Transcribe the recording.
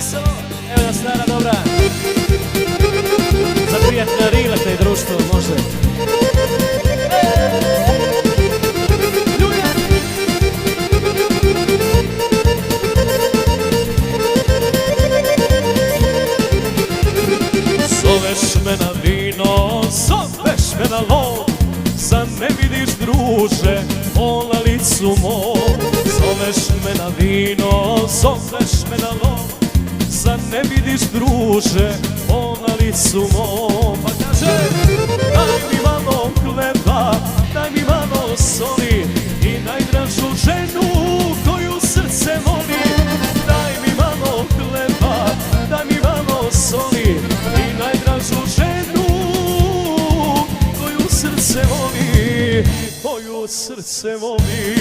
veselo, evo da stara dobra. Za prijatelja Rileta i društvo može. Zoveš me na vino, zoveš me na lov, zar ne vidiš druže, o na licu mom. Zoveš me na vino, zoveš me na lov, zar ne vidiš druže, o na licu mom. Pa kaže, daj mi malo hleba, daj mi malo soli i najdražu ženu koju srce voli. Daj mi malo hleba, daj mi malo soli i najdražu ženu koju srce voli, koju srce voli.